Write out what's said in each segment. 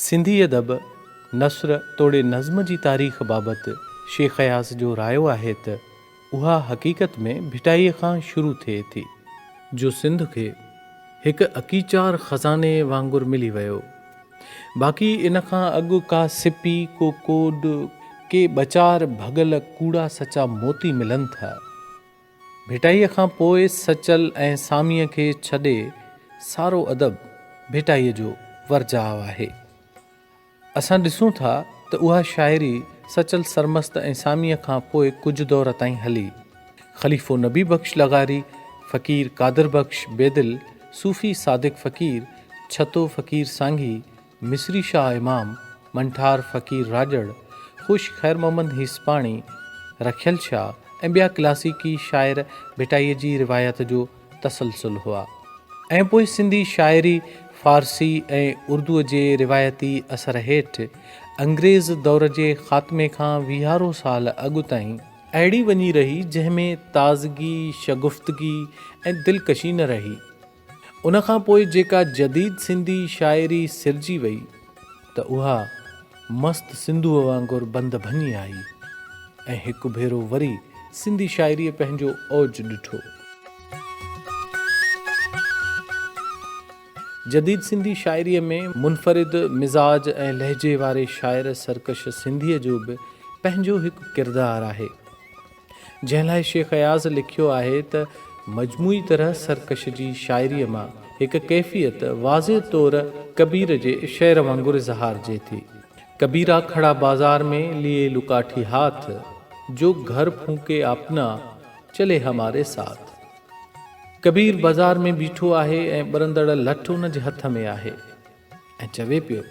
सिंधी अदब नस्र तोड़े नज़्म जी तारीख़ बाबति शेख अयाज़ जो रायो आहे त उहा हक़ीक़त में भिटाईअ खां शुरू थिए थी, जो सिंध खे हिकु अकीचार ख़ज़ाने वांगुरु मिली वियो। बाक़ी इन खां अॻु का सिपी को कोड के ॿचार भॻल कूड़ा सचा मोती मिलनि था। भिटाईअ खां पोइ सचल ऐं सामीअ खे छॾे सारो अदब भिटाईअ जो वर्जाव आहे। असां ॾिसूं था त उहा शाइरी सचल सरमस्त ऐं सामीअ खां पोइ कुझु दौर ताईं हली। ख़लीफ़ो नबी बख़्श लगारी, फ़क़ीर कादिर बख़्श बेदिल, सूफ़ी सादिक फ़क़ीर, छतो फ़क़ीर सांघी, मिस्री शाह इमाम, मंठार फ़क़ीर राजड़, ख़ुश ख़ैर मोहम्मद हिस्पाणी, रखियल शाह ऐं ॿिया क्लासिकी शाइर भिटाईअ जी रिवायत जो तसलसल हुआ। ऐं पोइ सिंधी शाइरी फ़ारसी ऐं उर्दूअ जे रिवायती असर हेठि अंग्रेज़ दौर जे ख़ात्मे खां 20 साल अॻु ताईं अहिड़ी वञी रही जंहिंमें ताज़गी, शगुफ़्तगी ऐं दिलकशी न रही। उन खां पोइ जेका जदीद सिंधी शाइरी सिरजी वई त उहा मस्त सिंधूअ वांगुरु बंद भञी आई ऐं हिकु भेरो वरी सिंधी शाइरीअ पंहिंजो औज ॾिठो। जदीद सिंधी शाइरीअ में मुनफ़रिद मिज़ाज ऐं लहजे वारे शाइर सरकश सिंधीअ जो बि पंहिंजो हिकु किरदारु आहे, जंहिं लाइ शेख अयाज़ लिखियो आहे त मजमूई तरह सरकश जी शाइरीअ मां हिकु कैफ़ियत वाज़े तौर कबीर जे शेर वांगुरु इज़हारजे थी। कबीरा खड़ा बाज़ार में लिए लुकाठी हाथ, जो घर फूके अपना चले हमारे साथ। कबीर बाज़ार में बीठो आहे ऐं ॿरंदड़ लठ उन जे हथ में आहे ऐं चवे पियो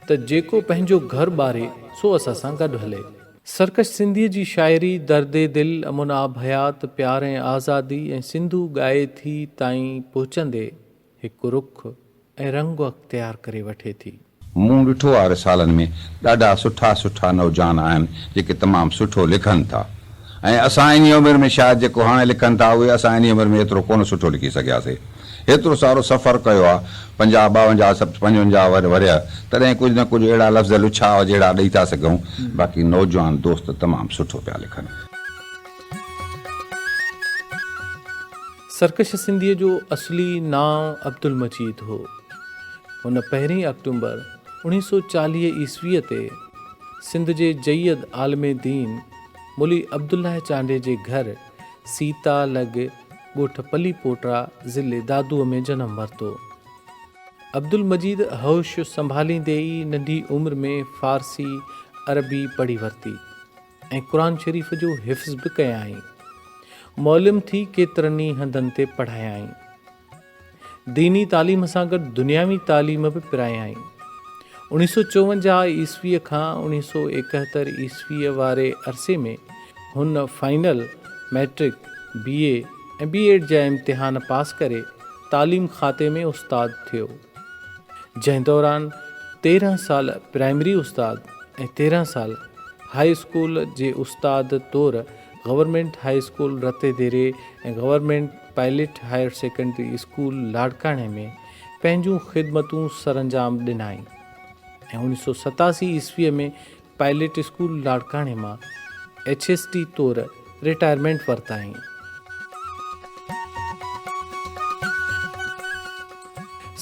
त जेको पंहिंजो घर ॿारे सो असां सां गॾु हले। सरकश सिंधीअ जी शाइरी दर्दे दिल, अमुन आब हयात, प्यार ऐं आज़ादी ऐं सिंधू ॻाए थी ताईं पहुचंदे हिकु रुख ऐं रंग अख़्तियार करे वठे थी। मूं ॾिठो आहे रिसालनि में ॾाढा सुठा सुठा नौजवान आहिनि जेके तमामु सुठो लिखनि था, ऐं असां इन उमिरि में शायदि जेको हाणे लिखनि था उहे असां इन उमिरि में एतिरो कोन सुठो लिखी सघियासीं। एतिरो सारो सफ़र कयो आहे, 50, 52, 55 वरिया, तॾहिं कुझु न कुझु अहिड़ा लफ़्ज़ लुछा जहिड़ा ॾेई था सघूं। बाक़ी नौजवान दोस्त तमामु सुठो पिया लिखनि। सरकश सिंधीअ जो असली नाव अब्दुल मजीद हो। हुन 1 अक्टूबर 1940 ईस्वीअ ते सिंध जे जय्यद आलमे दीन मुली अब्दुल्लाह चांडे जे घर सीता लॻ ॻोठ पली पोटरा ज़िले दादूअ में जनमु वरितो। अब्दुल मजीद होश संभालींदे ई नंढी उमिरि में फ़ारसी अरबी पढ़ी वरिती ऐं क़ुरान शरीफ़ जो हिफ़्ज़ बि कयाईं। मौलिम थी केतिरनि ई हंधनि ते पढ़ायाईं। दीनी तालीम सां गॾु दुनियावी तालीम बि पिरायाईं। 1954 ईस्वीअ खां 1971 ईस्वीअ वारे अरसे में हुन फाइनल, मैट्रिक, BA ऐं B.Ed जा इम्तिहान पास करे तालीम खाते में उस्ताद थियो, जंहिं दौरान 13 साल प्राइमरी उस्ताद ऐं 13 साल हाई स्कूल जे उस्ताद तौरु गवर्नमेंट हाई स्कूल रते देरे ऐं government pilot higher secondary school लाड़काणे में पंहिंजूं ख़िदमतूं सरअंजाम ॾिनाई ऐं 1987 ईस्वीअ में पायलट स्कूल लाड़काणे मां HST तौरु रिटायरमेंट वरिताईं।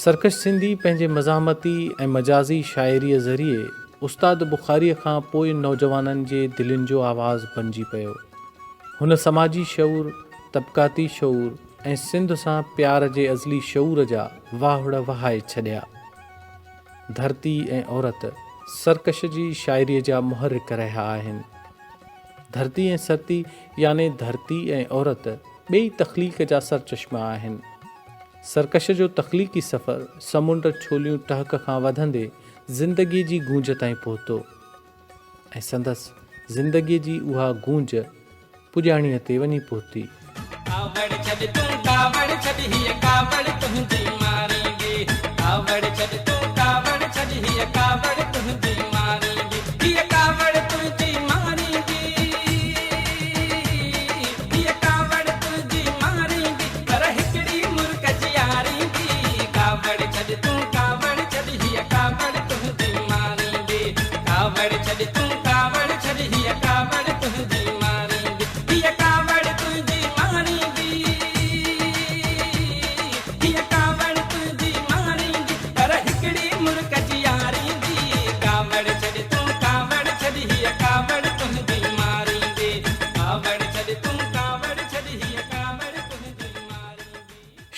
सरकश सिंधी पंहिंजे मज़ामती ऐं मजाज़ी शाइरीअ ज़रिए उस्ताद बुख़ारीअ खां पोइ नौजवाननि जे दिलनि जो आवाज़ बणिजी पियो। हुन समाजी शऊर, तबक़ाती शऊर ऐं सिंध सां प्यार जे अज़ली शऊर जा वाहुड़ वहाए छॾिया। धरती ऐं औरत सरकश जी शाइरीअ जा मुहर्रिक रहिया आहिनि। धरती ऐं सरती याने धरती ऐं औरत ॿई तख़लीक़ जा सरचश्मा आहिनि। सरकश जो तख़लीक़ी सफ़र समुंड छोलियूं टहक खां वधंदे ज़िंदगीअ जी गूंज ताईं पहुतो ऐं संदसि ज़िंदगीअ जी उहा गूंज पुॼाणीअ ते वञी पहुती। कावड़ छॾ तूं कावड़ छॾ हीअ कावड़ तुंहिंजी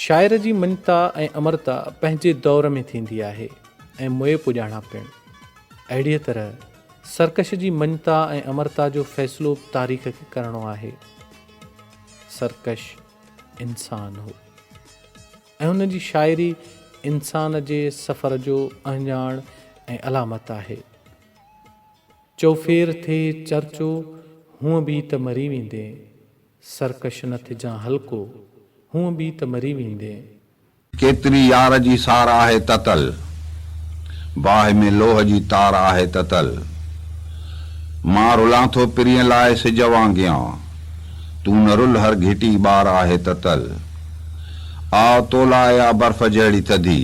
शाइर जी मञता ऐं अमरता पंहिंजे दौर में थींदी आहे ऐं मुए पुॼाणा पिणु। अहिड़ीअ तरह सरकश जी मञता ऐं अमरता जो फ़ैसिलो तारीख़ खे करिणो आहे। सरकश इंसान हो ऐं हुन जी शाइरी इंसान जे सफ़र जो अञाण ऐं अलामत आहे। चौफेर थिए चर्चो हूअं बि त मरी वेंदे, सरकश न थिजां हल्को हूअं बि त मरी वेंदे। केतिरी यार जी सार आहे ततल, बाहि में लोह जी तार आहे ततल। मां रुलां थो पिरीअ लाइ सिज वांगियां, तूं न रुल हर घिटी ॿार आहे ततल। आ तोला या बर्फ़ जहिड़ी थधी,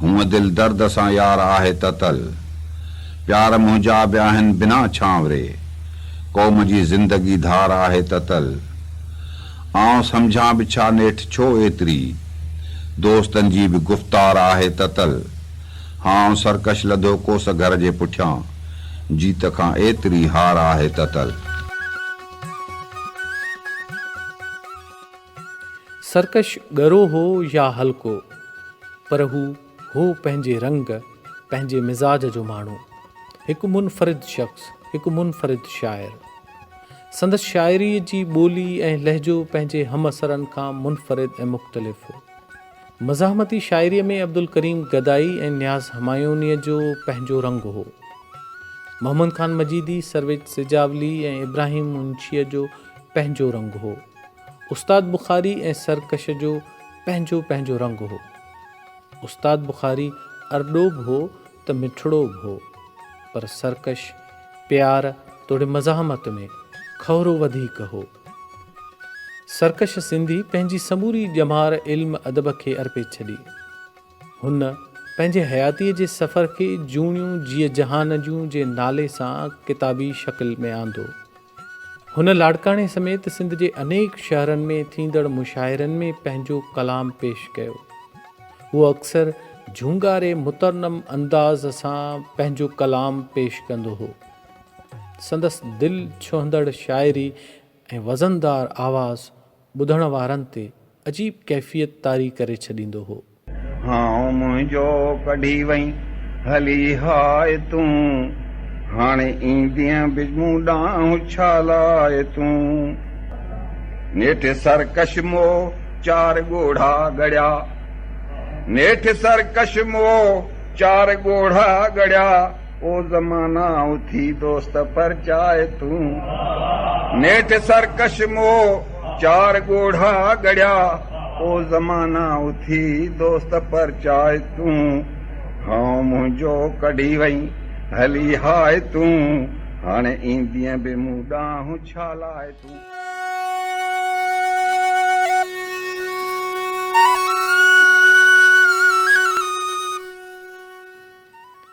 हूअं दिल दर्द सां यार आहे ततल। प्यार मुंहिंजा बि आहिनि बिना छांवरे, क़ौम जी ज़िंदगी धार आहे ततल। आउं सम्झां बि छा नेठि छो एतिरी, दोस्तनि जी बि गुफ़्तार आहे ततल। हां सरकश लधो कोस घर जे पुठियां, जीत खां एतिरी हार आहे ततल। सरकश ॻरो हो या हल्को, पर हू हो पंहिंजे रंग पंहिंजे मिज़ाज जो माण्हू, हिकु मुनफ़रिद शख़्स, हिकु मुनफ़रिद शाइर। संदसि शाइरीअ जी ॿोली ऐं लहजो पंहिंजे हमअसरनि खां मुनफ़रिद ऐं मुख़्तलिफ़ हो। मज़ाहमती शाइरीअ में अब्दुल करीम गदाई ऐं नियाज़ हमायूनीअ जो पंहिंजो रंग हो। मोहम्मद ख़ान मजीदी, सरवेज सिजावली ऐं इब्राहिम मुंशीअ जो पंहिंजो रंग हो। उस्ताद बुखारी ऐं सरकश जो पंहिंजो पंहिंजो रंग हो। उस्ताद बुखारी अरडो बि हो त मिठड़ो बि हो, पर सरकश प्यार तोड़े मज़ाहमत में खौरो वधीक हो। सरकश सिंधी पंहिंजी समूरी ॼमार इल्म अदब खे अर्पे छॾी। हुन पंहिंजे हयातीअ जे सफ़र खे जूणियूं जीअ जहान जूं जे नाले सां किताबी शकिल में आंदो। हुन लाड़काणे समेत सिंध जे अनेक शहरनि में थींदड़ मुशाइरनि में पंहिंजो कलाम पेश कयो। उहो अक्सर झूंगारे मुतरनम अंदाज़ सां पंहिंजो कलाम पेश कंदो हो। संदसि दिलि छुहंदड़ शाइरी ऐं वज़नदार आवाज़ ॿुधण वारनि ते अजीब कैफ़ियत तारी करे छॾींदो हो। हाँ मुंहिंजो कढी वई हली हाय तूं, हाणे ईंदीअ बि मूं ॾांहुं छा लाइ तूं। नेठि सरकश मोह चार ॻोढ़ा गड़िया, नेठि सरकश मोह चार ॻोढ़ा गड़िया, ओ ज़माना उथी दोस्त परचाए तूं। नेठि सरकश मोह चार ॻोढ़ा गड़िया, ओ ज़माना उथी दोस्त परचाए तूं। हाँ मुंहिंजो कढी वई हली हाय तूं, हाणे ईंदीअ बि मूं ॾांहुं छा लाइ तूं।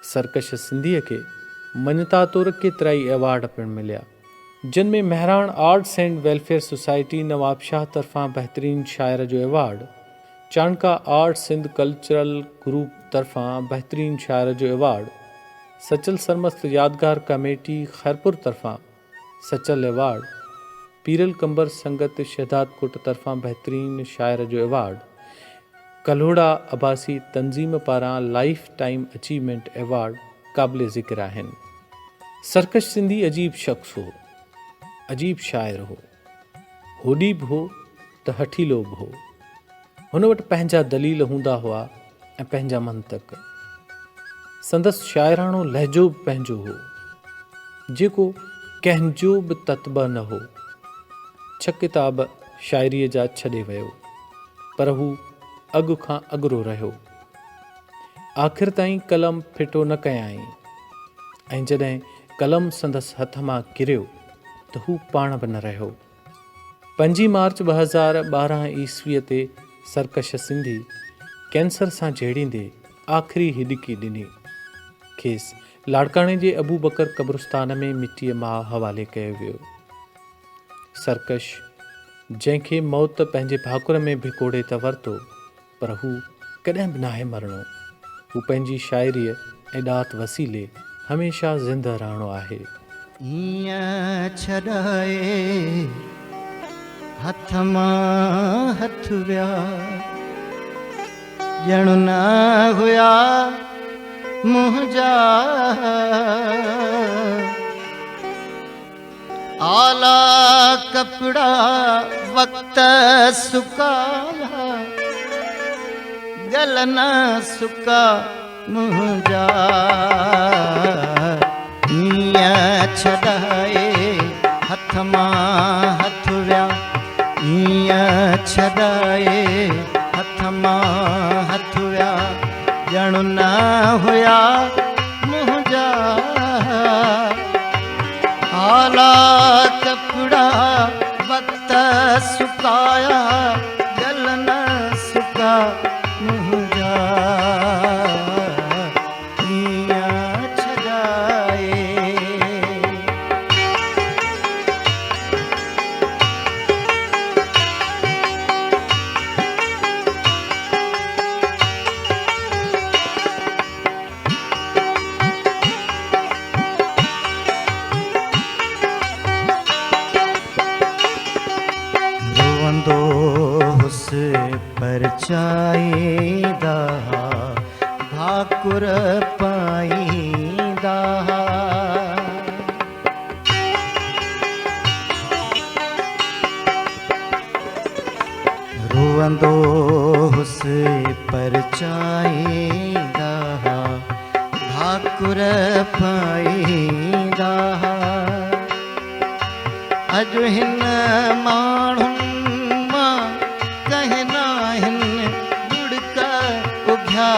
सरकश सिंधीअ खे मञता तौर केतिरा ई अवार्ड पिणु मिलिया, जिन में Mehran arts and welfare society Nawabshah तरफ़ां बहितरीन शाइर जो एवार्ड, चाणका आर्ट सिंध कल्चरल ग्रुप तरफ़ां बहितरीन शाइर जो एवार्ड, सचल सरमस्त यादगार कमेटी खैरपुर तरफ़ां सचल एवार्ड, पीरल कंबर संगत शहदादकोट तरफ़ां बहितरीन शाइर जो एवार्ड, कल्होड़ा अब्बासी तंज़ीम पारां लाइफ टाइम अचीवमेंट एवार्ड क़ाबिल ज़िक्र आहिनि। सरकश सिंधी अजीब शख़्स हो, अजीब शाइर हो, होॾी बि हो त हठीलो बि हो। हुन वटि पंहिंजा दलील हूंदा हुआ ऐं पंहिंजा मंतक। संदसि शाइराणो लहजो बि पंहिंजो हो, जेको कंहिंजो बि ततबा न हो। 6 किताब शाइरीअ जा छॾे वियो, पर हू अॻु खां अॻिरो रहियो। आख़िर ताईं कलम फिटो न कयाई, ऐं जॾहिं कलम संदसि हथ मां किरियो त हू पाण बि न रहियो। 5 मार्च 2012 ईस्वीअ ते सरकश सिंधी कैंसर सां जहिड़ींदे आख़िरी हिॾिकी ॾिनी। खेसि लाड़काणे जे अबू बकर क़ब्रिस्तान में मिटीअ मां हवाले कयो वियो। सरकश, जंहिंखे मौत पंहिंजे भाकुर में भिकोड़े त वरितो, पर हू कॾहिं बि नाहे मरणो। हू पंहिंजी शाइरीअ ऐं ॾात वसीले हमेशह ज़िंदह रहणो आहे। ईअं छॾाए हथ मां हथ विया, ॼण न हुया मुंहिंजा आला कपड़ा वक्त सुकाया गल न सुका मुंहिंजा ईअं छॾाए हथ मां हथ विया ईअं छॾाए हथ मां हथ विया ॼण न हुया मुंहिंजा आला कपड़ा वक्त सुकाया गल न सुका मुंहिंजा ईअं छॾाए रोवंदो हुस परचाईंदा भाकुर पाईंदा रोवंदो हुस परचाईंदा भाकुर पाईंदा अॼु हिन माण्हुनि मां कहना हिन गुड़का उघिया